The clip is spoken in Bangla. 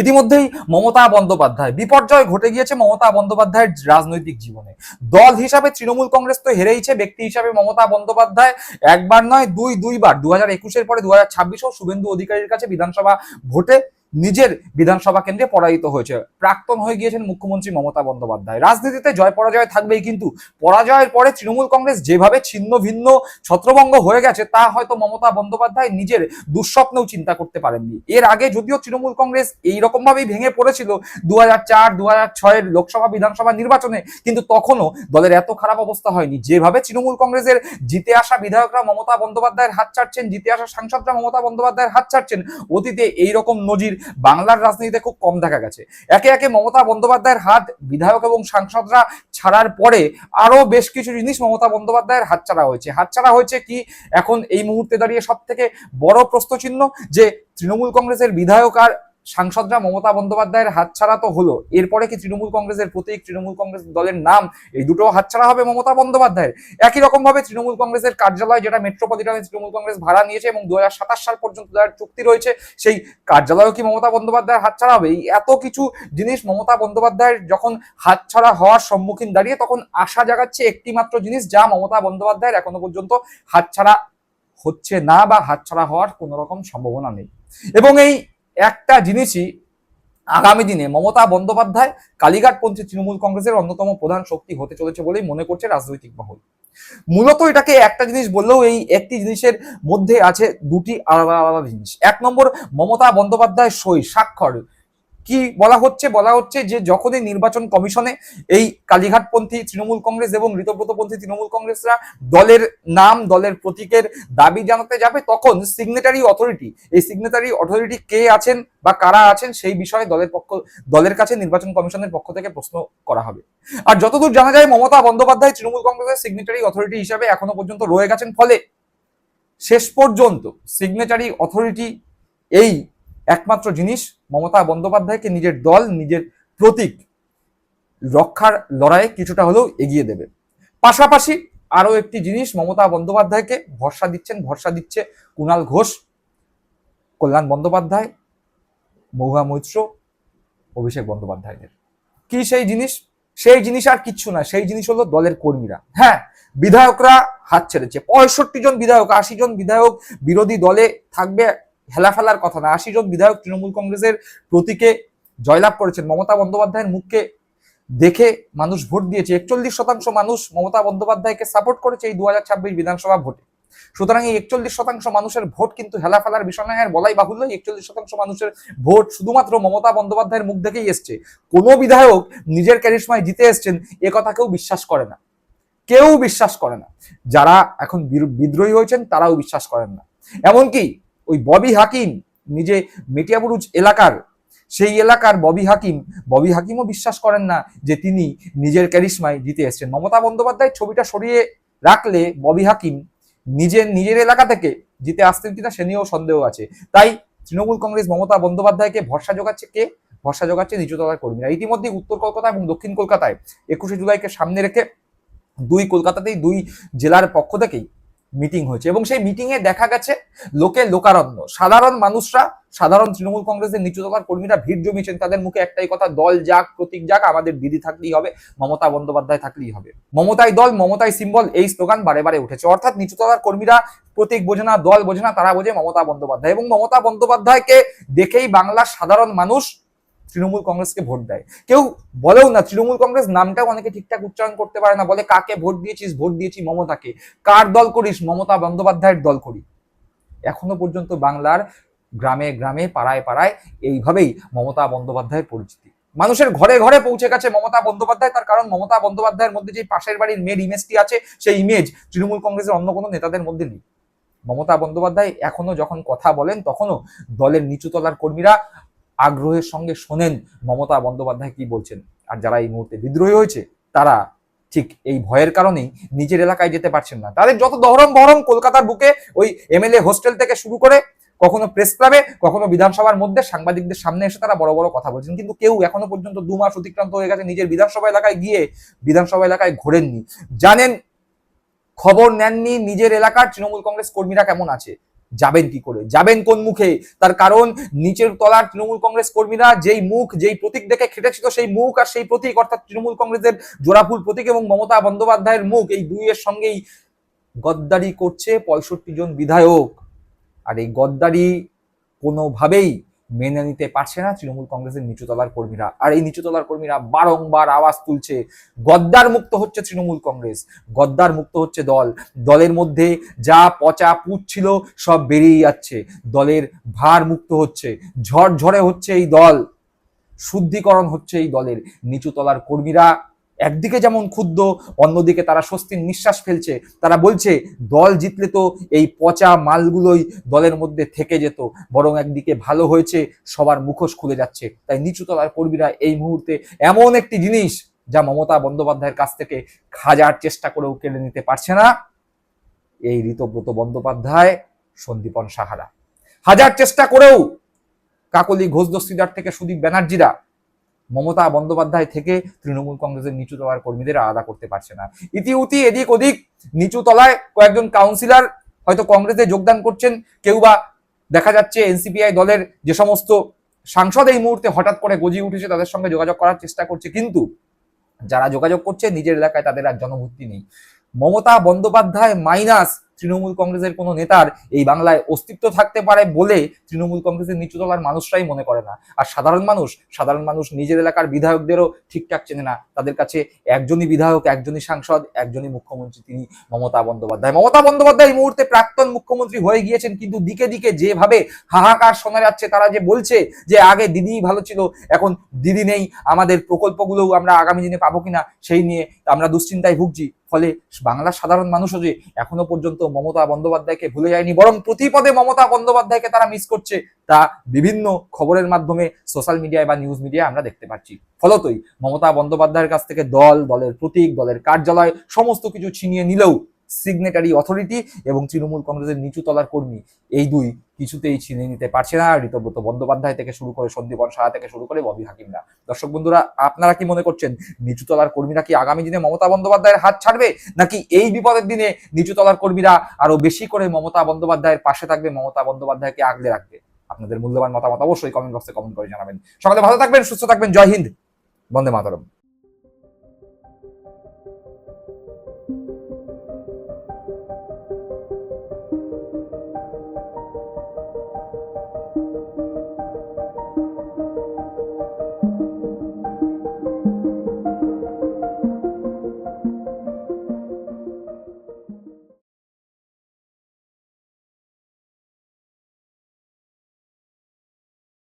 ইতিমধ্যেই মমতা বন্দ্যোপাধ্যায়, বিপর্যয় ঘটে গিয়েছে মমতা বন্দ্যোপাধ্যায়ের রাজনৈতিক জীবনে। দল হিসাবে তৃণমূল কংগ্রেস তো হেরেইছে, ব্যক্তি হিসাবে মমতা বন্দ্যোপাধ্যায় একবার নয় দুইবার 2021-এর পরে 2026-ও শুভেন্দু অধিকারীর কাছে বিধানসভা ভোটে নিজের বিধানসভা কেন্দ্রে পরাজিত হয়েছে। প্রাক্তন হয়ে গিয়েছেন মুখ্যমন্ত্রী মমতা বন্দ্যোপাধ্যায়। রাজনীতিতে জয় পরাজয় থাকবেই, কিন্তু পরাজয়ের পরে তৃণমূল কংগ্রেস যেভাবে ছিন্ন ভিন্ন ছত্রভঙ্গ হয়ে গেছে তা হয়তো মমতা বন্দ্যোপাধ্যায় নিজের দুঃস্বপ্নেও চিন্তা করতে পারেননি। এর আগে যদিও তৃণমূল কংগ্রেস এইরকম ভাবেই ভেঙে পড়েছিল 2004-2006-এর লোকসভা বিধানসভা নির্বাচনে, কিন্তু তখনও দলের এত খারাপ অবস্থা হয়নি। যেভাবে তৃণমূল কংগ্রেসের জিতে আসা বিধায়করা মমতা বন্দ্যোপাধ্যায়ের হাত ছাড়ছেন, জিতে আসা সাংসদরা মমতা বন্দ্যোপাধ্যায়ের হাত ছাড়ছেন, অতীতে এইরকম নজির বাংলার রাজনীতিতে খুব কম দেখা গেছে। একে একে মমতা বন্দ্যোপাধ্যায়ের হাত বিধায়ক এবং সাংসদরা ছাড়ার পরে আরো বেশ কিছু জিনিস মমতা বন্দ্যোপাধ্যায়ের হাতছাড়া হয়েছে কি এখন এই মুহূর্তে দাঁড়িয়ে সব থেকে বড় প্রশ্নচিহ্ন, যে তৃণমূল কংগ্রেসের বিধায়ক আর সাংসদরা মমতা বন্দ্যোপাধ্যায়ের হাতছাড়া তো হলো, এরপরে কি তৃণমূল কংগ্রেসের প্রতীক, তৃণমূল কংগ্রেস দলের নাম, এই দুটো হাতছাড়া হবে মমতা বন্দ্যোপাধ্যায়ের? একই রকম ভাবে তৃণমূল কংগ্রেসের কার্যালয়, যেটা মেট্রোপলিটনে তৃণমূল কংগ্রেস ভাড়া নিয়েছে এবং 2027 সাল পর্যন্ত যার চুক্তি রয়েছে, সেই কার্যালয়ও কি মমতা বন্দ্যোপাধ্যায়ের হাতছাড়া হবে? এই এত কিছু জিনিস মমতা বন্দ্যোপাধ্যায়ের যখন হাতছাড়া হওয়ার সম্মুখীন দাঁড়িয়ে, তখন আশা জাগাচ্ছে একটি মাত্র জিনিস, যা মমতা বন্দ্যোপাধ্যায়ের এখনো পর্যন্ত হাতছাড়া হচ্ছে না বা হাতছাড়া হওয়ার কোন রকম সম্ভাবনা নেই। এবং এই একটা জিনিসই আগামী দিনে মমতা বন্দ্যোপাধ্যায় কালীঘাটপন্থী তৃণমূল কংগ্রেসের অন্যতম প্রধান শক্তি হতে চলেছে বলেই মনে করছে রাজনৈতিক মহল। মূলত এটাকে একটা জিনিস বললেও এই একটি জিনিসের মধ্যে আছে দুটি আলাদা আলাদা জিনিস। এক নম্বর, মমতা বন্দ্যোপাধ্যায় সই স্বাক্ষর। কি বলা হচ্ছে যে যখনই নির্বাচন কমিশনে এই কালীঘাটপন্থী তৃণমূল কংগ্রেস এবং ঋতব্রতপন্থী তৃণমূল কংগ্রেসরা দলের নাম, দলের প্রতীকের দাবি জানাতে যাবে, তখন সিগনেটারি অথরিটি কে আছেন বা কারা আছেন সেই বিষয়ে দলের কাছে নির্বাচন কমিশনের পক্ষ থেকে প্রশ্ন করা হবে। আর যতদূর জানা যায় মমতা বন্দ্যোপাধ্যায় তৃণমূল কংগ্রেসের সিগনেটারি অথরিটি হিসাবে এখনো পর্যন্ত রয়ে গেছেন, ফলে শেষ পর্যন্ত সিগনেটারি অথরিটি এই একমাত্র জিনিস মমতা বন্দ্যোপাধ্যায়কে নিজের দল, নিজের প্রতীক রক্ষার লড়াইয়ে কিছুটা হলেও এগিয়ে দেবে। পাশাপাশি আরো একটি জিনিস মমতা বন্দ্যোপাধ্যায়কে ভরসা দিচ্ছে কুণাল ঘোষ, কল্যাণ বন্দ্যোপাধ্যায়, মহুয়া মৈত্র, অভিষেক বন্দ্যোপাধ্যায়দের। কি সেই জিনিস আর কিচ্ছু না, সেই জিনিস হলো দলের কর্মীরা। হ্যাঁ, বিধায়করা হাত ছেড়েছে, 65 জন বিধায়ক, 80 জন বিধায়ক বিরোধী দলে থাকবে, হেলাফেলার কথা না। 80 জন বিধায়ক তৃণমূল কংগ্রেসের প্রতীকে জয়লাভ করেছেন। মমতা বন্দ্যোপাধ্যায়ের মুখকে দেখে মানুষ ভোট দিয়েছে। 41% মানুষ মমতা বন্দ্যোপাধ্যায়কে সাপোর্ট করেছে এই 2026 বিধানসভা ভোটে। সুতরাং এই 41% মানুষের ভোট কিন্তু হেলাফেলার বিষয় নয়। আর বলাই বাহুল্য, 41% মানুষের ভোট শুধুমাত্র মমতা বন্দ্যোপাধ্যায়ের মুখ দেখেই এসছে। কোনো বিধায়ক নিজের ক্যারিশমায় জিতে এসছেন এ কথা কেউ বিশ্বাস করে না। যারা এখন বিদ্রোহী হয়েছেন তারাও বিশ্বাস করেন না। এমনকি ওই ববি হাকিম, নিজে মেটিয়াবুরুজ এলাকার, সেই এলাকার ববি হাকিমও বিশ্বাস করেন না যে তিনি নিজের ক্যারিশমায় জিতে এসছেন। মমতা বন্দ্যোপাধ্যায় ছবিটা সরিয়ে রাখলে ববি হাকিম নিজের এলাকা থেকে জিতে আসতেন কিনা সে নিয়েও সন্দেহ আছে। তাই তৃণমূল কংগ্রেস মমতা বন্দ্যোপাধ্যায়কে ভরসা যোগাচ্ছে নিচুতলার কর্মীরা। ইতিমধ্যে উত্তর কলকাতা এবং দক্ষিণ কলকাতায় 21শে জুলাইকে সামনে রেখে কলকাতাতেই 2 জেলার পক্ষ থেকেই মিটিং হয়েছে এবং সেই মিটিং এ দেখা গেছে লোকারণ্য। সাধারণ তৃণমূল কংগ্রেসের নিচুতলার কর্মীরা ভিড় জমিয়েছেন। তাদের মুখে একটাই কথা, দল যাক, প্রতীক যাক, আমাদের দিদি থাকলেই হবে, মমতা বন্দ্যোপাধ্যায় থাকলেই হবে। মমতাই দল, মমতাই সিম্বল, এই স্লোগান বারে বারে উঠেছে। অর্থাৎ নিচুতলার কর্মীরা প্রতীক বোঝে না, দল বোঝে না, তারা বোঝে মমতা বন্দ্যোপাধ্যায়। এবং মমতা বন্দ্যোপাধ্যায়কে দেখেই বাংলার সাধারণ মানুষ তৃণমূল কংগ্রেসকে ভোট দেয়। কেউ বলেও না, তৃণমূল কংগ্রেস নামটাও অনেকে ঠিকঠাক উচ্চারণ করতে পারে না, বলে কাকে ভোট দিয়েছিস? ভোট দিয়েছি মমতাকে। কার দল করিস? মমতা বন্দ্যোপাধ্যায়ের দল করি। এখনো পর্যন্ত বাংলার গ্রামে গ্রামে, পাড়ায় পাড়ায় এইভাবেই মমতা বন্দ্যোপাধ্যায়ের পরিচিতি। মানুষের ঘরে ঘরে পৌঁছে গেছে মমতা বন্দ্যোপাধ্যায়। তার কারণ মমতা বন্দ্যোপাধ্যায়ের মধ্যে যে পাশের বাড়ির মেয়ের ইমেজটি আছে, সেই ইমেজ তৃণমূল কংগ্রেসের অন্য কোনো নেতাদের মধ্যে নেই। মমতা বন্দ্যোপাধ্যায় এখনো যখন কথা বলেন, তখনও দলের নিচুতলার কর্মীরা আগ্রহের সঙ্গে শোনেন মমতা বন্দ্যোপাধ্যায় কি বলছেন। আর যারা এই মুহূর্তে বিদ্রোহী হয়েছে, তারা ঠিক এই ভয়ের কারণেই নিজের এলাকায় যেতে পারছেন না। তাদের যত দহরম বহরম কলকাতার বুকে, ওই এমএলএ হোস্টেল থেকে শুরু করে কখনো প্রেস ক্লাবে, কখনো বিধানসভার মধ্যে সাংবাদিকদের সামনে এসে তারা বড় বড় কথা বলছেন, কিন্তু কেউ এখনো পর্যন্ত 2 মাস অতিক্রান্ত হয়ে গেছে, নিজের বিধানসভা এলাকায় ঘোরেননি, জানেন, খবর নেননি নিজের এলাকার তৃণমূল কংগ্রেস কর্মীরা কেমন আছে। যাবেন কি করে, যাবেন কোন মুখে? তার কারণ নিচের তলার তৃণমূল কংগ্রেস কর্মীরা যেই মুখ, যেই প্রতীক দেখে খেটেছিল, সেই মুখ আর সেই প্রতীক অর্থাৎ তৃণমূল কংগ্রেসের জোড়াফুল প্রতীক এবং মমতা বন্দ্যোপাধ্যায়ের মুখ, এই দুইয়ের সঙ্গেই গদ্দারি করছে 65 জন বিধায়ক। আর এই গদ্দারি কোনোভাবেই মেনে নিতে পারছে না তৃণমূল কংগ্রেসের নিচুতলার কর্মীরা। আর এই নিচুতলার কর্মীরা বারংবার আওয়াজ তুলছে, গদ্দার মুক্ত হচ্ছে তৃণমূল কংগ্রেস, গদ্দার মুক্ত হচ্ছে দল, দলের মধ্যে যা পচা পুঁচ ছিল সব বেরিয়ে যাচ্ছে, দলের ভার মুক্ত হচ্ছে, ঝরঝরে হচ্ছে এই দল, শুদ্ধিকরণ হচ্ছে এই দলের। নিচুতলার কর্মীরা একদিকে যেমন ক্ষুব্ধ, অন্যদিকে তারা স্বস্তির নিঃশ্বাস ফেলছে। তারা বলছে দল জিতলে তো এই পচা মালগুলোই দলের মধ্যে থেকে যেত, বরং একদিকে ভালো হয়েছে, সবার মুখোশ খুলে যাচ্ছে। তাই নিচুতলার কর্মীরা এই মুহূর্তে এমন একটি জিনিস যা মমতা বন্দ্যোপাধ্যায়ের কাছ থেকে খাজার চেষ্টা করেও কেড়ে নিতে পারছে না, এই ঋতব্রত বন্দ্যোপাধ্যায়, সন্দীপন সাহারা। হাজার চেষ্টা করেও কাকলি ঘোষ দস্তিদার থেকে সুদীপ ব্যানার্জিরা মমতা বন্দ্যোপাধ্যায় থেকে তৃণমূল কংগ্রেসের নিচু তলার কর্মীদের আলাদা করতে পারছে না। ইতিউতি এদিক ওদিক নিচু তলায় কয়েকজন কাউন্সিলর হয়তো কংগ্রেসে যোগদান করছেন, কেউ বা দেখা যাচ্ছে এনসিপিআই দলের যে সমস্ত সাংসদ এই মুহূর্তে হঠাৎ করে গজিয়ে উঠেছে তাদের সঙ্গে যোগাযোগ করার চেষ্টা করছে, কিন্তু যারা যোগাযোগ করছে নিজের এলাকায় তাদের আর জনভূতি নেই। মমতা বন্দ্যোপাধ্যায় মাইনাস তৃণমূল কংগ্রেসের কোনো নেতার এই বাংলায় অস্তিত্ব থাকতে পারে বলে তৃণমূল কংগ্রেসের নিচুতলার মানুষরাই মনে করে না। আর সাধারণ মানুষ নিজের এলাকার বিধায়কদেরও ঠিকঠাক চেনে না। তাদের কাছে একজনই বিধায়ক, একজনই সাংসদ, একজনই মুখ্যমন্ত্রী, তিনি মমতা বন্দ্যোপাধ্যায়। মমতা বন্দ্যোপাধ্যায় এই মুহূর্তে প্রাক্তন মুখ্যমন্ত্রী হয়ে গিয়েছেন, কিন্তু দিকে দিকে যেভাবে হাহাকার শোনা যাচ্ছে, তারা যে বলছে যে আগে দিদি ভালো ছিল, এখন দিদি নেই, আমাদের প্রকল্পগুলো আমরা আগামী দিনে পাবো কিনা সেই নিয়ে আমরা দুশ্চিন্তায় ভুগছি। ফলে বাংলার সাধারণ মানুষও যে এখনো পর্যন্ত মমতা বন্দ্যোপাধ্যায়কে ভুলে যায়নি, বরং প্রতিপদে মমতা বন্দ্যোপাধ্যায়কে তারা মিস করছে, তা বিভিন্ন খবরের মাধ্যমে সোশ্যাল মিডিয়ায় বা নিউজ মিডিয়ায় আমরা দেখতে পাচ্ছি। ফলতই মমতা বন্দ্যোপাধ্যায়ের কাছ থেকে দল, দলের প্রতীক, দলের কার্যালয় সমস্ত কিছু ছিনিয়ে নিলেও সিগনেটারি অথরিটি এবং তৃণমূল কংগ্রেসের নিচু তলার কর্মী এই দুই কিছুতেই ছিনিয়ে নিতে পারছে না ঋতব্রত বন্দ্যোপাধ্যায় থেকে শুরু করে সন্দীপন সাহা থেকে শুরু করে ববি হাকিমরা। দর্শক বন্ধুরা, আপনারা কি মনে করছেন নিচুতলার কর্মীরা কি আগামী দিনে মমতা বন্দ্যোপাধ্যায়ের হাত ছাড়বে, নাকি এই বিপদের দিনে নিচুতলার কর্মীরা আরো বেশি করে মমতা বন্দ্যোপাধ্যায়ের পাশে থাকবে, মমতা বন্দ্যোপাধ্যায়কে আগলে রাখবে? আপনাদের মূল্যবান মতামত অবশ্যই কমেন্ট বক্সে কমেন্ট করে জানাবেন। সকালে ভালো থাকবেন, সুস্থ থাকবেন। জয় হিন্দ, বন্দে মাতরম।